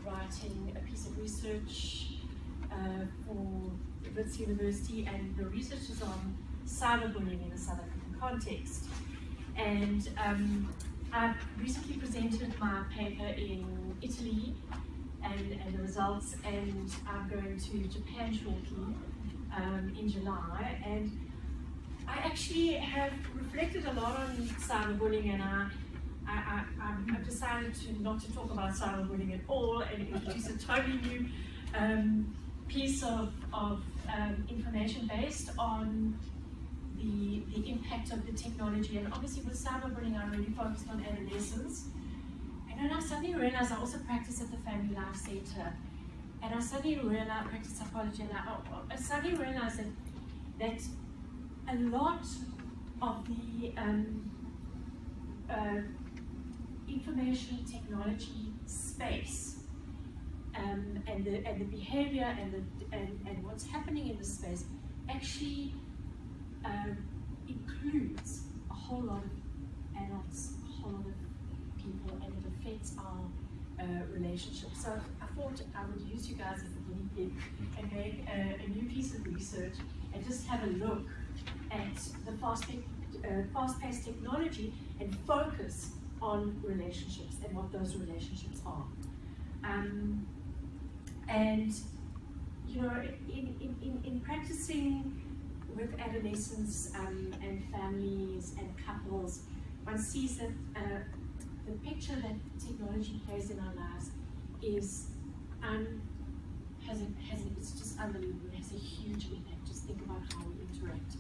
writing a piece of research for Wits University, and the research is on cyberbullying in a South African context. And I've recently presented my paper in Italy and the results, and I'm going to Japan shortly in July. And I actually have reflected a lot on cyberbullying, and I've decided not to talk about cyberbullying at all and introduce a totally new piece of information based on the impact of the technology. And obviously with cyberbullying, I'm really focused on adolescents. And then I suddenly realized I also practice at the Family Life Center. And I suddenly realized, I practice psychology, and I suddenly realized that a lot of the information technology space and the behavior and what's happening in the space actually includes a whole lot of adults, a whole lot of people, and it affects our relationships. So I thought I would use you guys as a guinea pig and make a new piece of research and just have a look at the fast-paced technology and focus on relationships and what those relationships are. And you know, in practicing with adolescents and families and couples, one sees that the picture that technology plays in our lives is it's just unbelievable. It has a huge impact. Just think about how we interact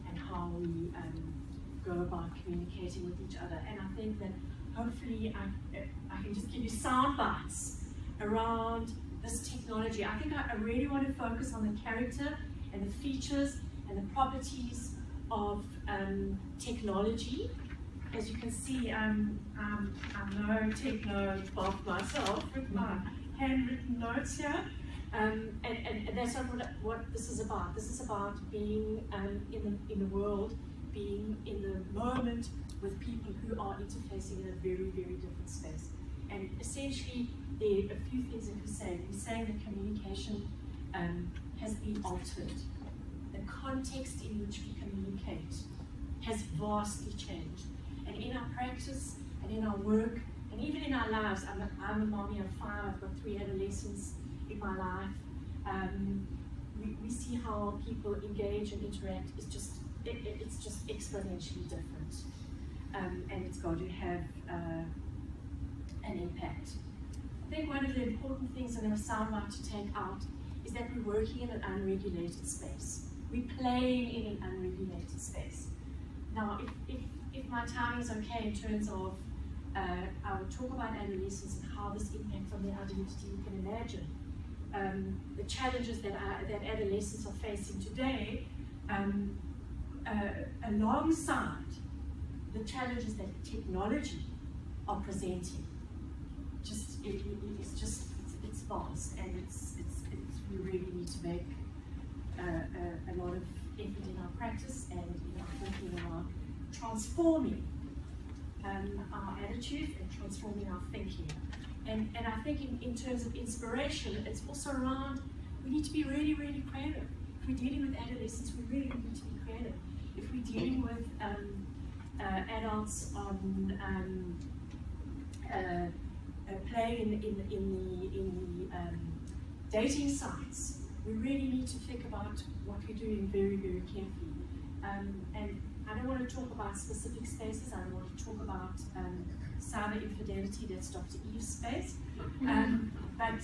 and how we go about communicating with each other. And I think that hopefully I can just give you sound bites around this technology. I think I really want to focus on the character and the features and the properties of technology. As you can see, I'm no techno buff myself with my handwritten notes here. And that's not what this is about. This is about being in the world, being in the moment with people who are interfacing in a very, very different space. And essentially, there are a few things that we're saying. We're saying that communication has been altered. The context in which we communicate has vastly changed. And in our practice, and in our work, and even in our lives, I'm a mommy of 5, I've got 3 adolescents in my life. We see how people engage and interact. It's just exponentially different, and it's going to have an impact. I think one of the important things, and a soundbite to take out, is that we're working in an unregulated space. We're playing in an unregulated space. Now, if my timing is okay in terms of, I will talk about adolescence and how this impacts on their identity. You can imagine the challenges that adolescents are facing today, alongside the challenges that technology are presenting. It's vast, and we really need to make a lot of effort in our practice and in our thinking about transforming our attitude and transforming our thinking. And I think in terms of inspiration, it's also around, we need to be really, really creative. If we're dealing with adolescents, we really need to be creative. If we're dealing with adults on playing in the dating sites, we really need to think about what we're doing very, very carefully. And I don't want to talk about specific spaces. I don't want to talk about cyber infidelity. That's Dr. Eve's space. But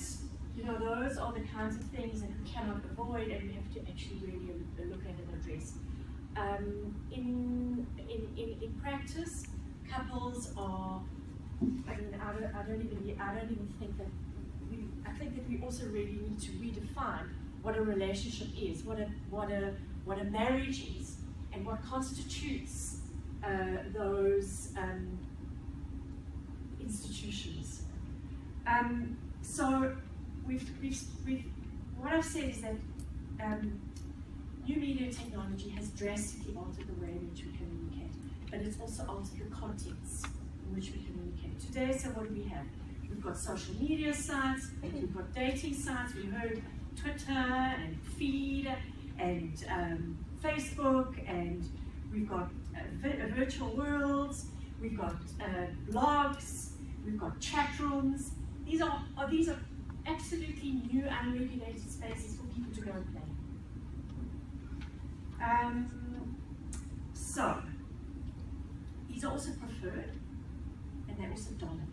you know, those are the kinds of things that we cannot avoid, and we have to actually really look at and address. In practice, couples are. I mean, I don't even think that I think that we also really need to redefine what a relationship is, what a marriage is, and what constitutes those institutions. So what I've said is that new media technology has drastically altered the way in which we communicate, but it's also altered the context in which we communicate. Today, so what do we have? we've got social media sites, we've got dating sites, we heard Twitter and Feed and Facebook, and we've got virtual worlds, we've got blogs, we've got chat rooms. These are absolutely new, unregulated spaces for people to go and play. So, these are also preferred, and they're also dominant.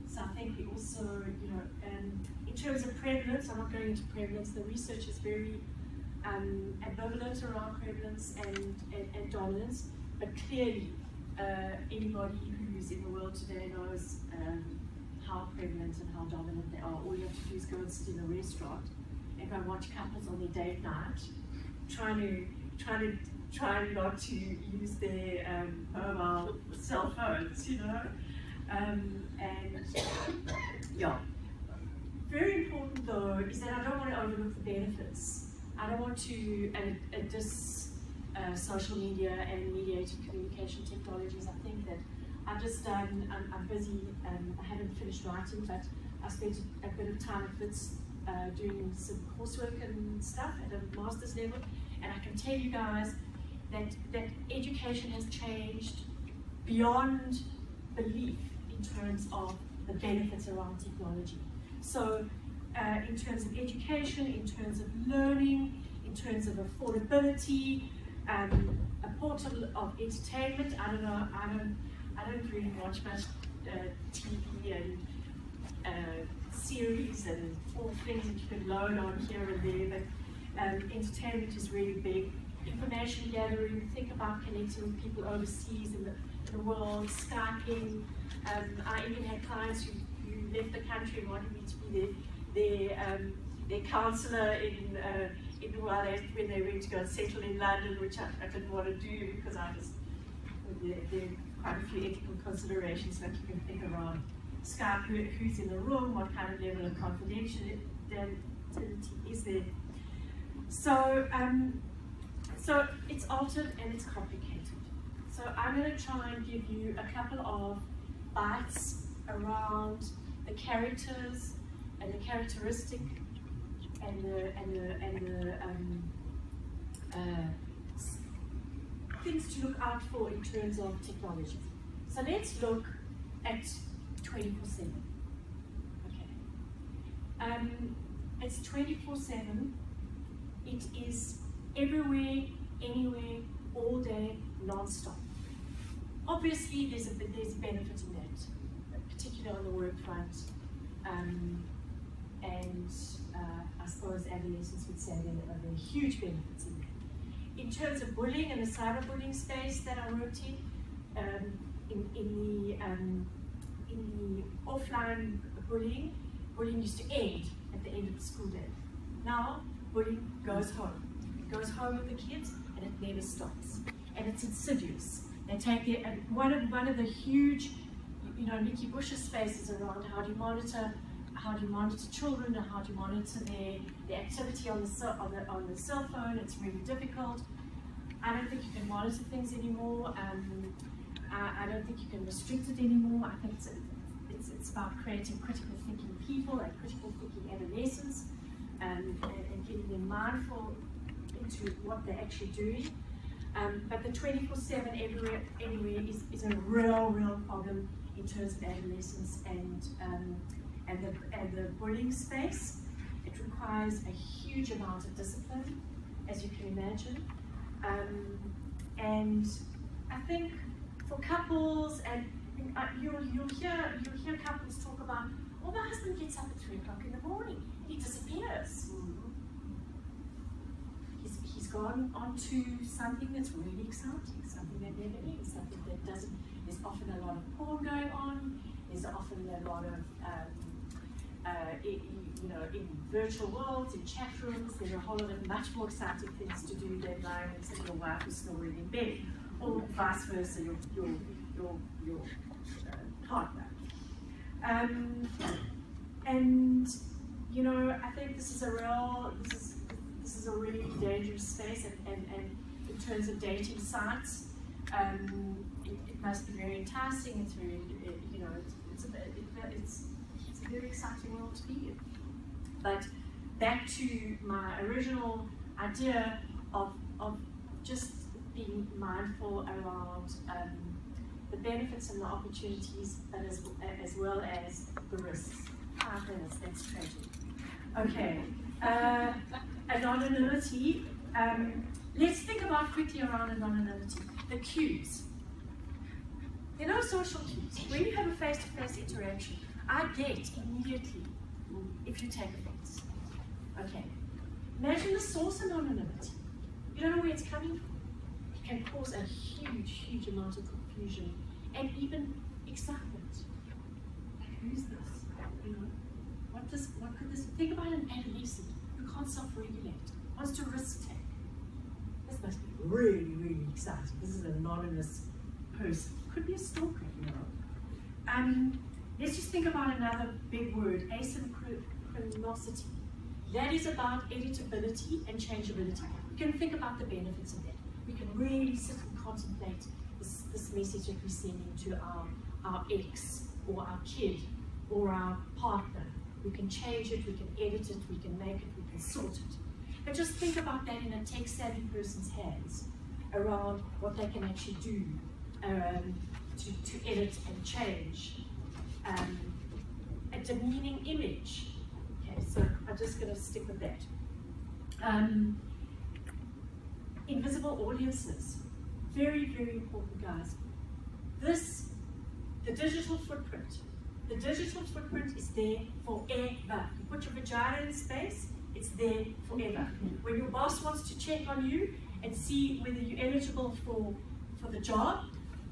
So I think we also, in terms of prevalence, I'm not going into prevalence, the research is very ambivalent around prevalence and dominance, but clearly anybody who's in the world today knows how prevalent and how dominant they are. All you have to do is go and sit in a restaurant and go and watch couples on their date night, trying not to use their mobile cell phones, and yeah. Very important though is that I don't want to overlook the benefits. I don't want to diss social media and mediated communication technologies. I think that I've just done, I'm busy, I haven't finished writing, but I spent a bit of time at Wits doing some coursework and stuff at a master's level, and I can tell you guys that education has changed beyond belief in terms of the benefits around technology. So in terms of education, in terms of learning, in terms of affordability, a portal of entertainment. I don't really watch much TV and series and all things that you can load on here and there, but entertainment is really big. Information gathering, think about connecting with people overseas in the world, Skyping. I even had clients who left the country and wanted me to be their counsellor when they went to go and settle in London, which I didn't want to do because there are quite a few ethical considerations that you can think around Skype, who's in the room, what kind of level of confidentiality is there. So it's altered and it's complicated. So I'm going to try and give you a couple of bites around the characters and the characteristic and the things to look out for in terms of technology. So let's look at 24/7. Okay. It's 24/7. It is everywhere, anywhere, all day, non-stop. Obviously, there's a benefit in that, particularly on the work front. I suppose adolescents would say there are huge benefits in that. In terms of bullying and the cyberbullying space that I worked in the offline bullying used to end at the end of the school day. Now, bullying goes home. It goes home with the kids, and it never stops. And it's insidious. They take it, and one of the huge, Nikki Bush's spaces around how do you monitor children and how do you monitor their activity on the cell phone. It's really difficult. I don't think you can monitor things anymore. I don't think you can restrict it anymore. I think it's about creating critical thinking people and critical thinking adolescents, and getting them mindful into what they're actually doing. But the 24/7 everywhere, anywhere is a real problem in terms of adolescence and the bullying space. It requires a huge amount of discipline, as you can imagine. And I think for couples, and you'll hear couples talk about, well, my husband gets up at 3 o'clock in the morning and he disappears. He's gone on to something that's really exciting, something that never ends, something that doesn't. There's often a lot of porn going on. There's often a lot of in virtual worlds, in chat rooms, there are a whole lot of much more exciting things to do than lying and seeing your wife who's snoring in bed, or vice versa, your partner. And I think this is a really dangerous space, and in terms of dating sites, it must be very enticing. It's very, it's a very exciting world to be in. But back to my original idea of just being mindful around the benefits and the opportunities, but as well as the risks. 5 minutes, that's tragic. Okay, anonymity. Let's think about quickly around anonymity. The cues. There are no social cues. When you have a face-to-face interaction, I get immediately if you take offense. Okay. Imagine the source anonymity. You don't know where it's coming from. It can cause a huge amount of confusion and even excitement. Like, who's this? You know, what could this? Think about an adolescent who can't self-regulate, wants to risk take. This must be really exciting. This is an anonymous person. Could be a stalker, you know. Let's just think about another big word, asynchronicity. That is about editability and changeability. We can think about the benefits of that. We can really sit and contemplate this message that we're sending to our ex or our kid or our partner. We can change it, we can edit it, we can make it, we can sort it. But just think about that in a tech-savvy person's hands around what they can actually do to edit and change a demeaning image. Okay, so I'm just going to stick with that. Invisible audiences, very important, guys. The digital footprint. The digital footprint is there forever. You put your vagina in space, it's there forever. When your boss wants to check on you and see whether you're eligible for the job,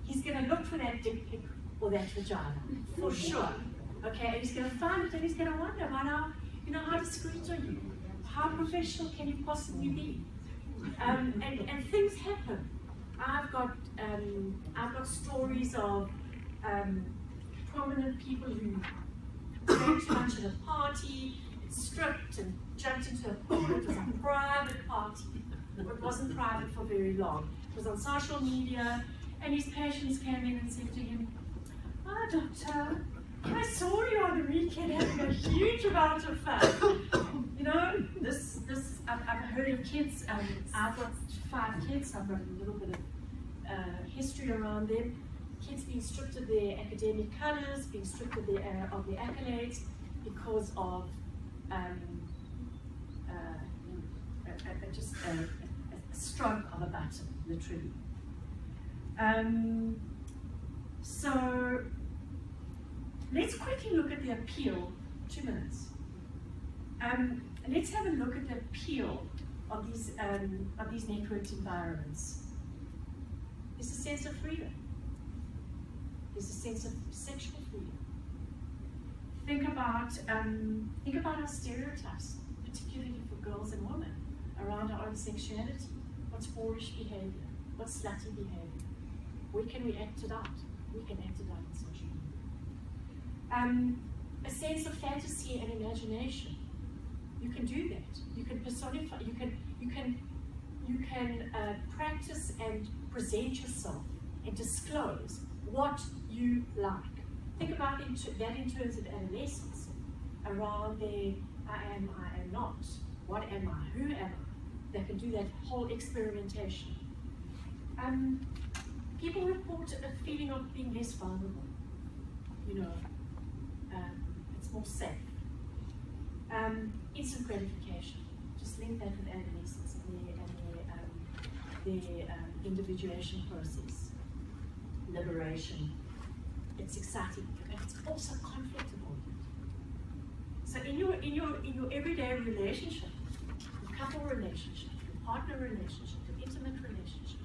he's going to look for that dick pic or that vagina, for sure. Okay, and he's going to find it and he's going to wonder about how discreet are you? How professional can you possibly be? And things happen. I've got stories of prominent people who drank too much at a party, stripped and jumped into a pool. It was a private party. It wasn't private for very long. It was on social media, and his patients came in and said to him, "Oh, doctor, I saw you on the weekend having a huge amount of fun." You know, I've heard of kids. I've got 5 kids. I've got a little bit of history around them. Kids being stripped of their academic colours, being stripped of their accolades because of just a stroke of a button, literally. So let's quickly look at the appeal. 2 minutes. Let's have a look at the appeal of these networked environments. There's a sense of freedom. There's a sense of sexual freedom. Think about our stereotypes, particularly for girls and women, around our own sexuality. What's whorish behavior? What's slutty behavior? Where can we act it out? We can act it out in social media. A sense of fantasy and imagination. You can do that. You can personify. You can practice and present yourself and disclose what you like. Think about that in terms of adolescence, around their I am not, what am I, who am I. They can do that whole experimentation. People report a feeling of being less vulnerable. You know, it's more safe. Instant gratification. Just link that with adolescence and their individuation process. Liberation. It's exciting, but it's also conflict avoidant. So in your everyday relationship, your couple relationship, your partner relationship, your intimate relationship,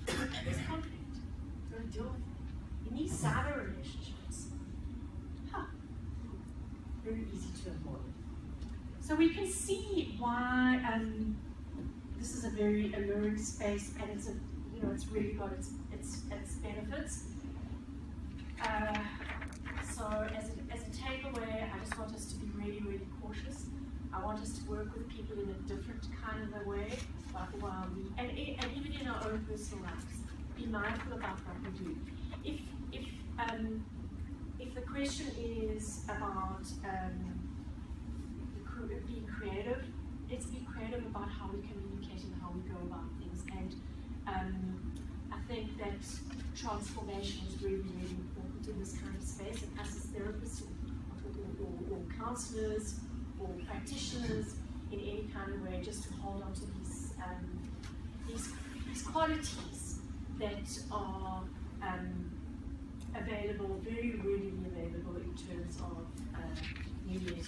there's conflict. You've got to deal with it. In these cyber relationships, very easy to avoid. So we can see why this is a very alluring space, and it's really got its benefits. So as a takeaway, I just want us to be really cautious. I want us to work with people in a different kind of a way, and even in our own personal lives, be mindful about what we do. if the question is about being creative, let's be creative about how we communicate and how we go about things. And I think that transformation is really, really important in this kind of space. And us as therapists or counselors or practitioners in any kind of way, just to hold on to these qualities that are available, very readily available in terms of mediated